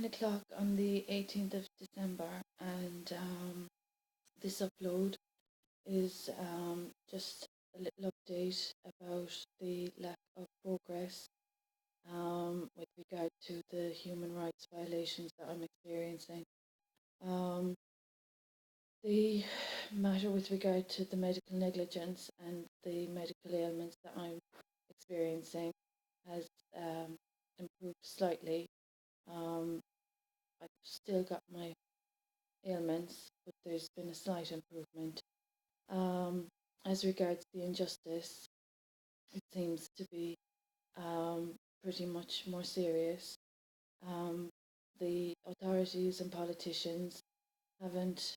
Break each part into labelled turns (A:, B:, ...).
A: 9 o'clock on the 18th of December, and this upload is just a little update about the lack of progress with regard to the human rights violations that I'm experiencing. Um, the matter with regard to the medical negligence and the medical ailments that I'm experiencing has improved slightly. Um, I've still got my ailments, but there's been a slight improvement. As regards the injustice, it seems to be pretty much more serious. Um, the authorities and politicians haven't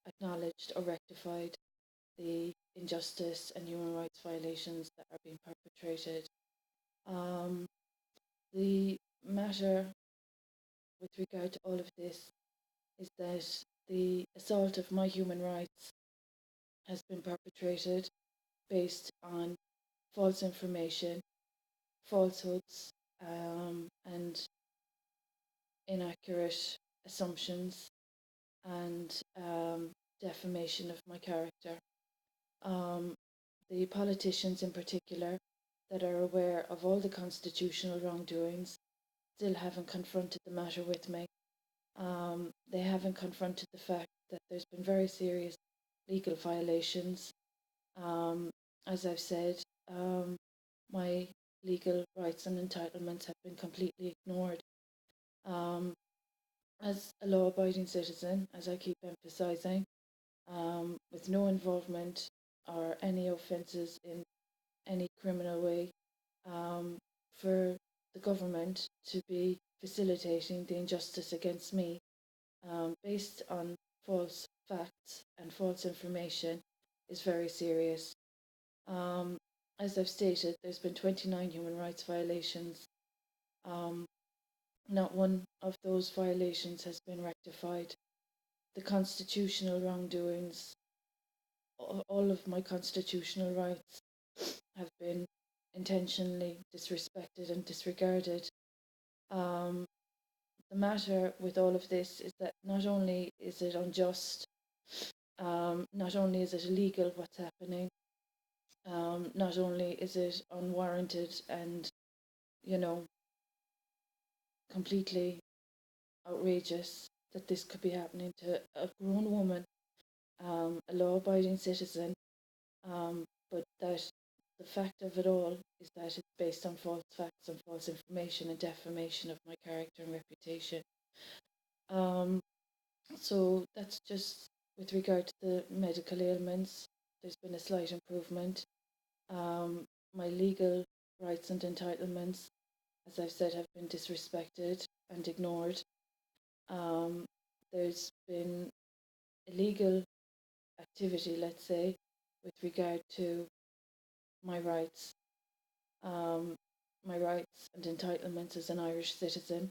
A: acknowledged or rectified the injustice and human rights violations that are being perpetrated. Um, the matter with regard to all of this is that the assault of my human rights has been perpetrated based on false information, falsehoods, and inaccurate assumptions, and defamation of my character. Um, the politicians in particular that are aware of all the constitutional wrongdoings still haven't confronted the matter with me. They haven't confronted the fact that there's been very serious legal violations. As I've said, my legal rights and entitlements have been completely ignored. As a law-abiding citizen, as I keep emphasising, with no involvement or any offences in any criminal way, for the government to be facilitating the injustice against me based on false facts and false information is very serious. As I've stated, there's been 29 human rights violations. Not one of those violations has been rectified. The constitutional wrongdoings, all of my constitutional rights have been intentionally disrespected and disregarded. The matter with all of this is that not only is it unjust, not only is it illegal what's happening, not only is it unwarranted and, completely outrageous that this could be happening to a grown woman, a law-abiding citizen, but that the fact of it all is that it's based on false facts and false information and defamation of my character and reputation. So that's just with regard to the medical ailments. There's been a slight improvement. My legal rights and entitlements, as I've said, have been disrespected and ignored. There's been illegal activity, let's say, with regard to my rights. My rights and entitlements as an Irish citizen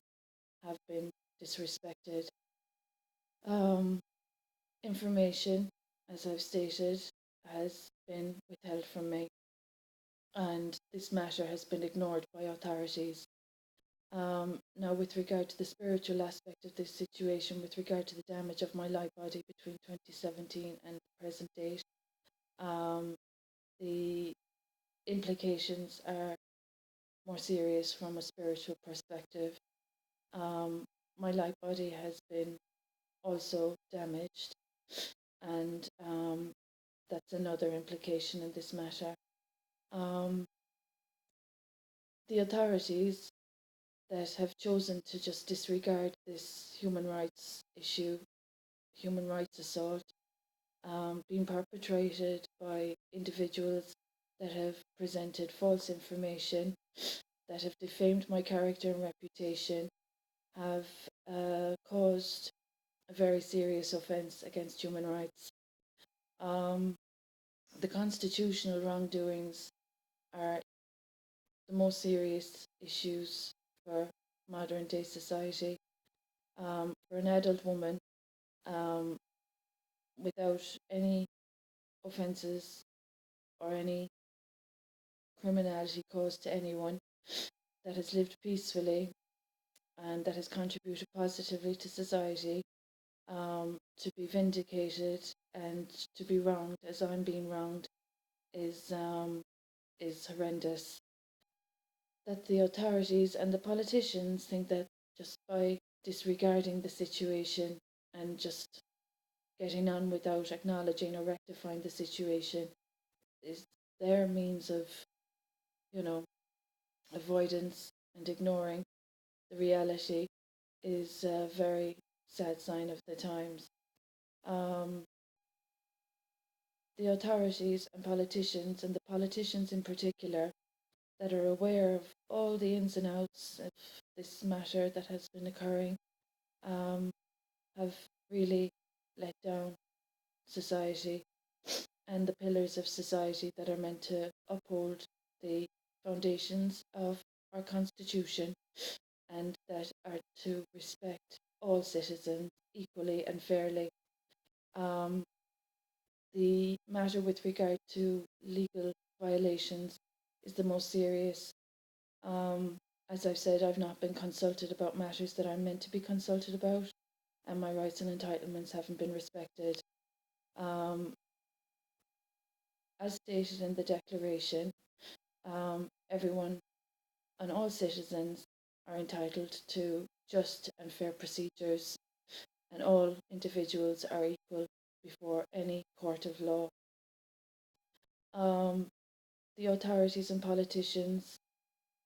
A: have been disrespected. Information, as I've stated, has been withheld from me, and this matter has been ignored by authorities. Now, with regard to the spiritual aspect of this situation, with regard to the damage of my life body between 2017 and the present date, the implications are more serious from a spiritual perspective. My life body has been also damaged, and that's another implication in this matter. The authorities that have chosen to just disregard this human rights issue, human rights assault, being perpetrated by individuals that have presented false information, that have defamed my character and reputation, have caused a very serious offence against human rights. The constitutional wrongdoings are the most serious issues for modern day society. For an adult woman, without any offences or any criminality caused to anyone, that has lived peacefully and that has contributed positively to society, to be vindicated and to be wronged as I'm being wronged is horrendous. That the authorities and the politicians think that just by disregarding the situation and just getting on without acknowledging or rectifying the situation is their means of, you know, avoidance and ignoring the reality is a very sad sign of the times. Um, the authorities and politicians, and the politicians in particular, that are aware of all the ins and outs of this matter that has been occurring, um, have really let down society and the pillars of society that are meant to uphold the foundations of our Constitution and that are to respect all citizens equally and fairly. Um, the matter with regard to legal violations is the most serious. Um, as I've said, I've not been consulted about matters that I'm meant to be consulted about, and my rights and entitlements haven't been respected. Um, as stated in the Declaration, everyone and all citizens are entitled to just and fair procedures, and all individuals are equal before any court of law. Um, the authorities and politicians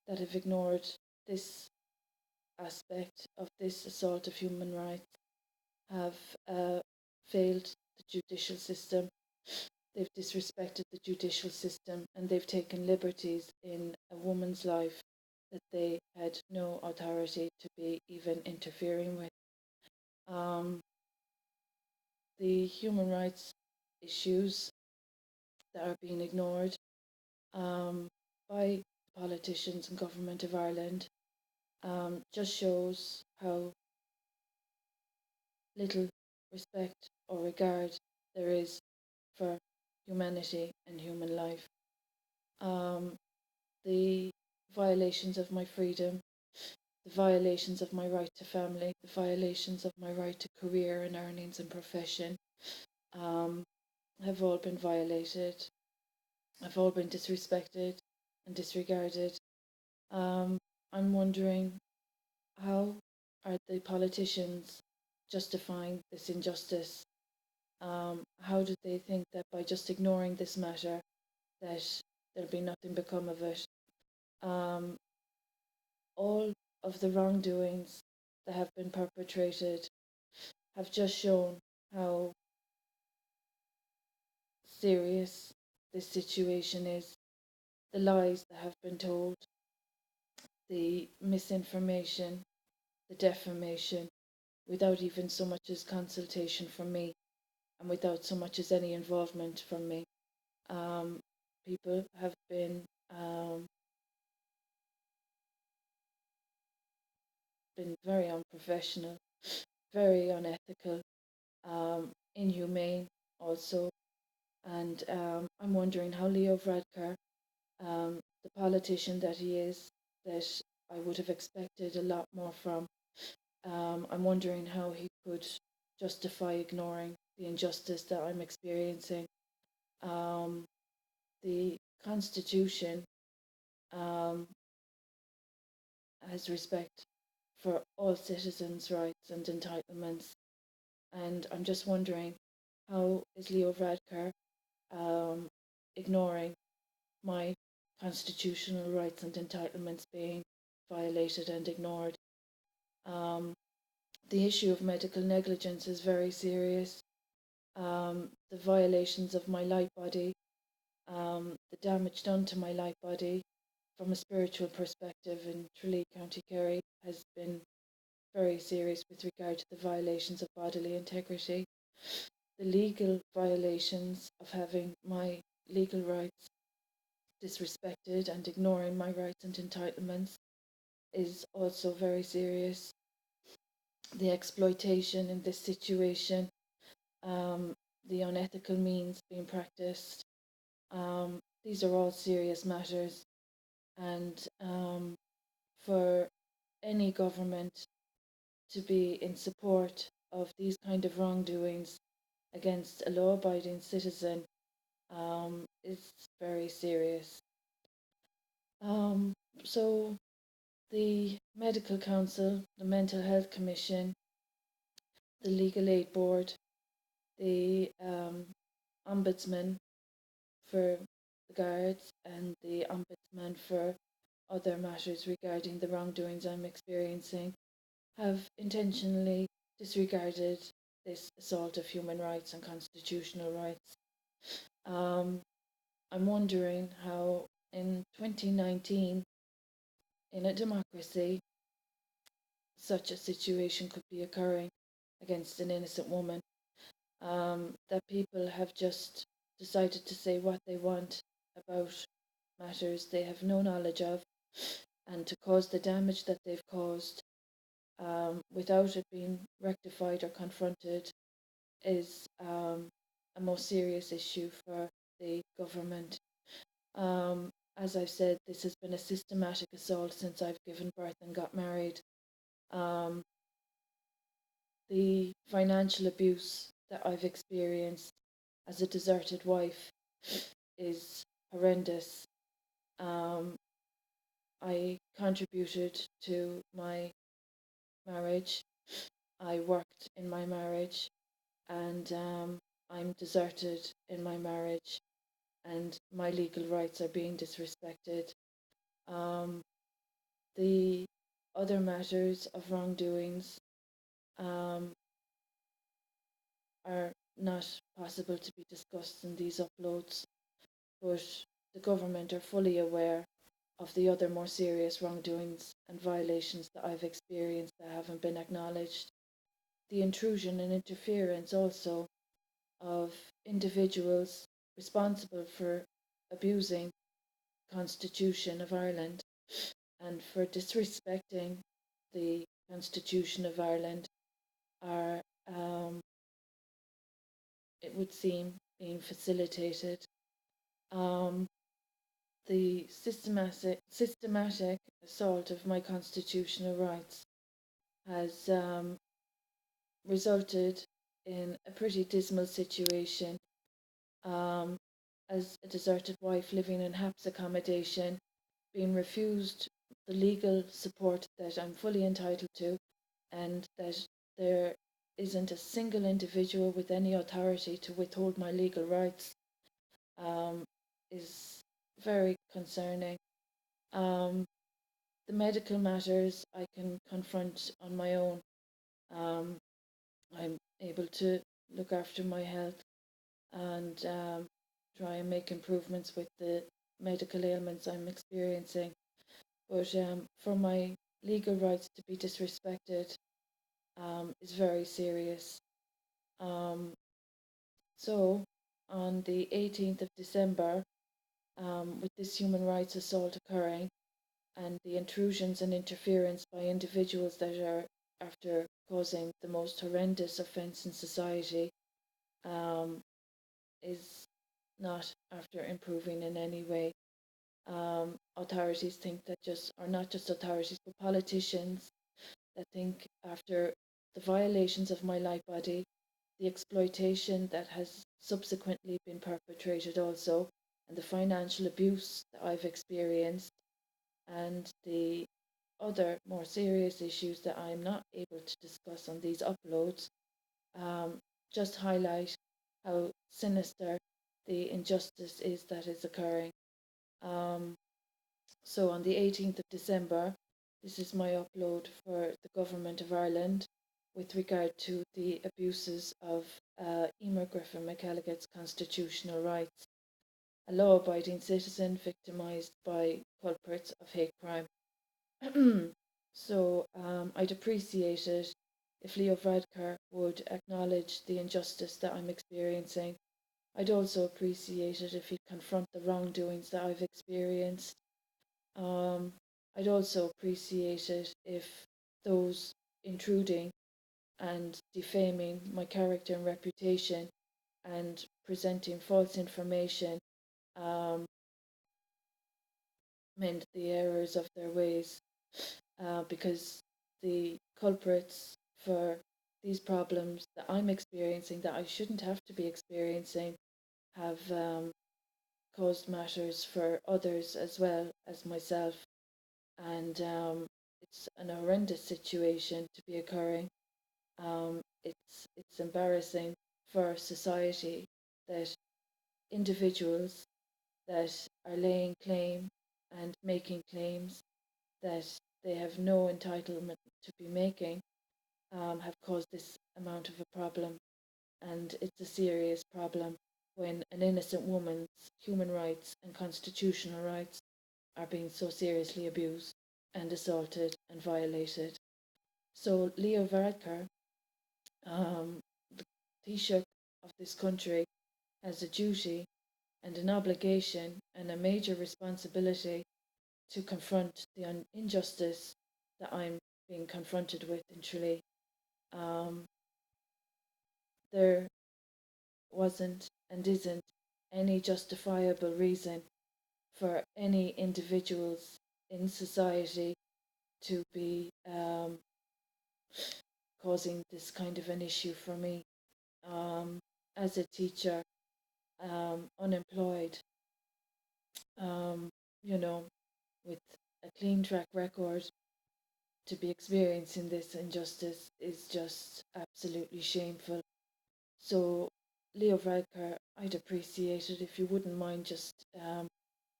A: that have ignored this aspect of this assault of human rights have failed the judicial system. They've disrespected the judicial system and they've taken liberties in a woman's life that they had no authority to be even interfering with. Um, the human rights issues that are being ignored by politicians and government of Ireland just shows how little respect or regard there is for humanity and human life. Um, the violations of my freedom, the violations of my right to family, the violations of my right to career and earnings and profession um, have all been violated, have all been disrespected and disregarded. Um, I'm wondering, how are the politicians justifying this injustice? How do they think that by just ignoring this matter that there'll be nothing become of it? Um, all of the wrongdoings that have been perpetrated have just shown how serious this situation is. The lies that have been told, the misinformation, the defamation, without even so much as consultation from me, and without so much as any involvement from me. Um, People have been very unprofessional, very unethical, inhumane also. And I'm wondering how Leo Varadkar, the politician that he is, that I would have expected a lot more from, I'm wondering how he could justify ignoring the injustice that I'm experiencing. Um, the Constitution um, has respect for all citizens' rights and entitlements, and I'm just wondering how is Leo Varadkar um, ignoring my constitutional rights and entitlements being violated and ignored. Um, the issue of medical negligence is very serious. The violations of my light body, the damage done to my light body from a spiritual perspective in Tralee, County Kerry, has been very serious with regard to the violations of bodily integrity. The legal violations of having my legal rights disrespected and ignoring my rights and entitlements is also very serious. The exploitation in this situation, um, the unethical means being practiced, these are all serious matters. And for any government to be in support of these kind of wrongdoings against a law-abiding citizen is very serious. Um, so the Medical Council, the Mental Health Commission, the Legal Aid Board, the Ombudsman for the guards, and the Ombudsman for other matters regarding the wrongdoings I'm experiencing have intentionally disregarded this assault of human rights and constitutional rights. Um, I'm wondering how in 2019, in a democracy, such a situation could be occurring against an innocent woman. That people have just decided to say what they want about matters they have no knowledge of, and to cause the damage that they've caused without it being rectified or confronted is a more serious issue for the government. As I've said, this has been a systematic assault since I've given birth and got married. Um, the financial abuse that I've experienced as a deserted wife is horrendous. Um, I contributed to my marriage. I worked in my marriage, and I'm deserted in my marriage, and my legal rights are being disrespected. Um, the other matters of wrongdoings um, are not possible to be discussed in these uploads, but the government are fully aware of the other more serious wrongdoings and violations that I've experienced that haven't been acknowledged. The intrusion and interference also of individuals responsible for abusing the Constitution of Ireland and for disrespecting the Constitution of Ireland are, it would seem, being facilitated. Um, the systematic assault of my constitutional rights has resulted in a pretty dismal situation. Um, as a deserted wife living in HAPS accommodation, being refused the legal support that I'm fully entitled to, and that there isn't a single individual with any authority to withhold my legal rights, um, is very concerning. Um, the medical matters I can confront on my own. Um, I'm able to look after my health and try and make improvements with the medical ailments I'm experiencing. But for my legal rights to be disrespected is very serious. Um, so, on the 18th of December, with this human rights assault occurring and the intrusions and interference by individuals that are after causing the most horrendous offence in society, um, is not after improving in any way. Authorities think that just, or not just authorities, but politicians that think after the violations of my life body, the exploitation that has subsequently been perpetrated also, and the financial abuse that I've experienced, and the other more serious issues that I'm not able to discuss on these uploads, um, just highlight how sinister the injustice is that is occurring. Um, so on the 18th of December, this is my upload for the Government of Ireland with regard to the abuses of Emer Griffin McElligot's constitutional rights, a law-abiding citizen victimised by culprits of hate crime. So I'd appreciate it if Leo Varadkar would acknowledge the injustice that I'm experiencing. I'd also appreciate it if he'd confront the wrongdoings that I've experienced. Um, I'd also appreciate it if those intruding and defaming my character and reputation and presenting false information um, mend the errors of their ways. because the culprits for these problems that I'm experiencing, that I shouldn't have to be experiencing, have caused matters for others as well as myself. And it's an horrendous situation to be occurring. It's embarrassing for society that individuals that are laying claim and making claims that they have no entitlement to be making have caused this amount of a problem. And it's a serious problem when an innocent woman's human rights and constitutional rights are being so seriously abused and assaulted and violated. So Leo Varadkar, the Taoiseach of this country, has a duty and an obligation and a major responsibility to confront the injustice that I'm being confronted with in Tralee. Um, there wasn't and isn't any justifiable reason for any individuals in society to be causing this kind of an issue for me. As a teacher, unemployed, um, you know, with a clean track record, to be experiencing this injustice is just absolutely shameful. So, Leo Varadkar, I'd appreciate it if you wouldn't mind just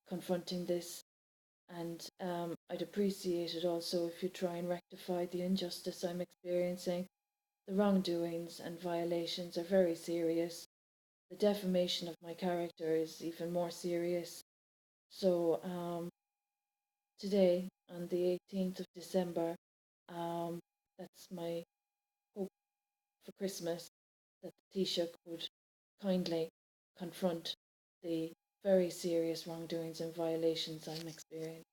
A: confronting this, and I'd appreciate it also if you try and rectify the injustice I'm experiencing. The wrongdoings and violations are very serious. The defamation of my character is even more serious. So, today, on the 18th of December, um, that's my hope for Christmas, that the Taoiseach would kindly confront the very serious wrongdoings and violations I'm experiencing.